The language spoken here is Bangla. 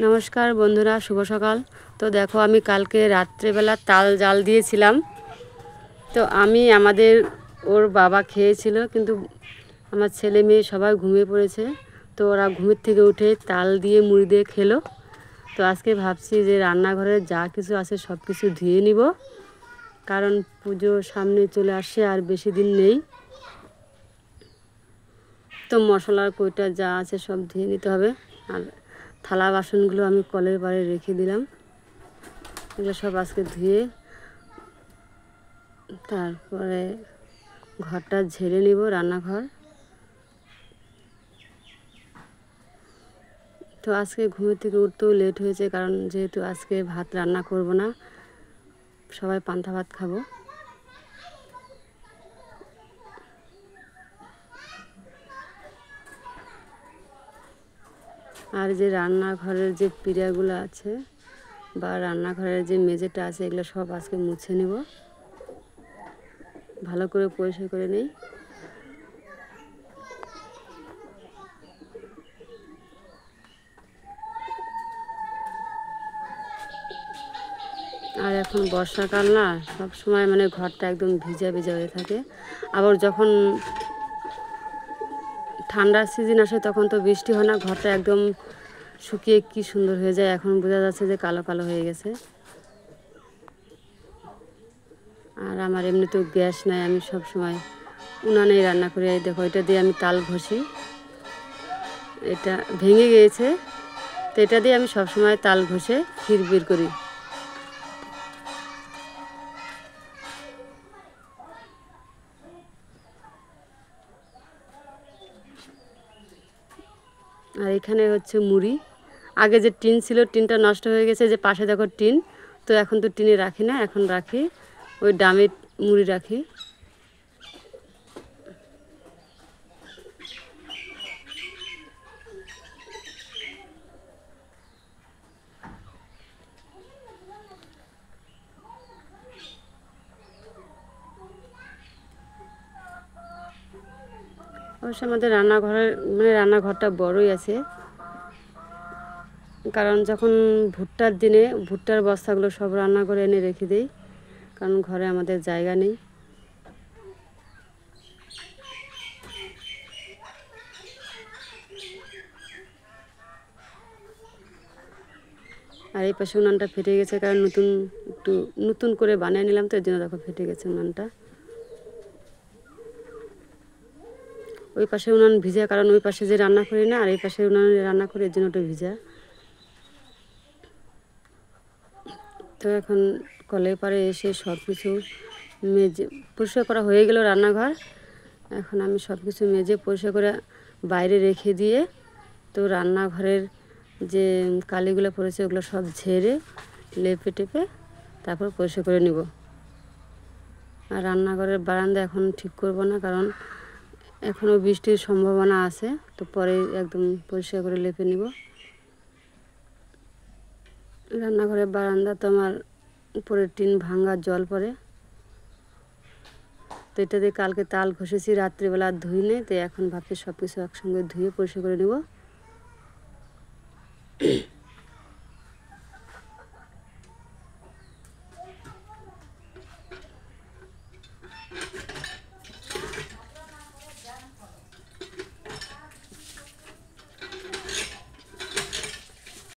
নমস্কার বন্ধুরা, শুভ সকাল। তো দেখো, আমি কালকে রাত্রেবেলা তাল জাল দিয়েছিলাম। তো ওর বাবা খেয়েছিল, কিন্তু আমার ছেলে মেয়ে সবাই ঘুমিয়ে পড়েছে। তো ওরা ঘুমের থেকে উঠে তাল দিয়ে মুড়ি দিয়ে খেলো। তো আজকে ভাবছি যে রান্নাঘরে যা কিছু আছে সব কিছু ধুয়ে নিব, কারণ পুজো সামনে চলে আসছে আর বেশি দিন নেই। তো মশলার কইটা যা আছে সব ধুয়ে নিতে হবে। আর থালা বাসনগুলো আমি কলের পাড়ে রেখে দিলাম, এগুলো সব আজকে ধুয়ে তারপরে ঘরটা ঝেড়ে নিব, রান্নাঘর। তো আজকে ঘুমের থেকে উঠতেও লেট হয়েছে, কারণ যেহেতু আজকে ভাত রান্না করব না, সবাই পান্তা ভাত খাবো। আর যে রান্নাঘরের যে পিঁড়াগুলো আছে বা রান্নাঘরের যে মেঝেটা আছে, এগুলো সব আজকে মুছে নেব, ভালো করে পরিষ্কার করে নেই। আর এখন বর্ষাকাল না, সব সময় মানে ঘরটা একদম ভিজা ভিজা হয়ে থাকে। আবার যখন ঠান্ডার সিজন আসে তখন তো বৃষ্টি হয় না, ঘরটা একদম শুকিয়ে কি সুন্দর হয়ে যায়। এখন বোঝা যাচ্ছে যে কালো কালো হয়ে গেছে। আর আমার এমনিতেও গ্যাস নাই, আমি সব সময় উনানেই রান্না করি। এই দেখো, এটা দিয়ে আমি তাল ঘষি, এটা ভেঙে গিয়েছে, তো এটা দিয়ে আমি সব সময় তাল ঘষে ক্ষীর বের করি। আর এখানে হচ্ছে মুড়ি। আগে যে টিন ছিল, টিনটা নষ্ট হয়ে গেছে, যে পাশে দেখো টিন, তো এখন তো টিনে রাখি না, এখন রাখি ওই ডামে মুড়ি রাখি। অবশ্য আমাদের রান্নাঘরটা বড়ই আছে, কারণ যখন ভুট্টার দিনে ভুট্টার বস্তাগুলো সব রান্না করে এনে রেখে দিই, কারণ ঘরে আমাদের জায়গা নেই। আর এই পাশে উনানটা ফেটে গেছে, কারণ নতুন করে বানিয়ে নিলাম, তো এর জন্য দেখো ফেটে গেছে উনানটা। ওই পাশে উনান ভিজা, কারণ ওই পাশে যে রান্না করি না, আর এই পাশে উনানে রান্না করি, এর জন্য ওটা ভিজা। তো এখন কলের পাড়ে এসে সব কিছু মেজে পরিষ্কার করা হয়ে গেল রান্নাঘর। এখন আমি সব কিছু মেজে পরিষ্কার করে বাইরে রেখে দিয়ে, তো রান্নাঘরের যে কালিগুলো পড়েছে ওগুলো সব ঝেড়ে লেপে টেপে তারপর পরিষ্কার করে নিব। আর রান্নাঘরের বারান্দা এখন ঠিক করব না, কারণ এখনও বৃষ্টির সম্ভাবনা আছে, তো পরে একদম পরিষ্কার করে লেপে নিব। রান্নাঘরের বারান্দা তো আমার উপরে টিন ভাঙা, জল পড়ে, তো এটা দিয়ে কালকে তাল ঘষেছি রাত্রিবেলা, আর ধুই নেই, তো এখন ভাবছি সব কিছু একসঙ্গে ধুয়ে পরিষ্কার করে নেব।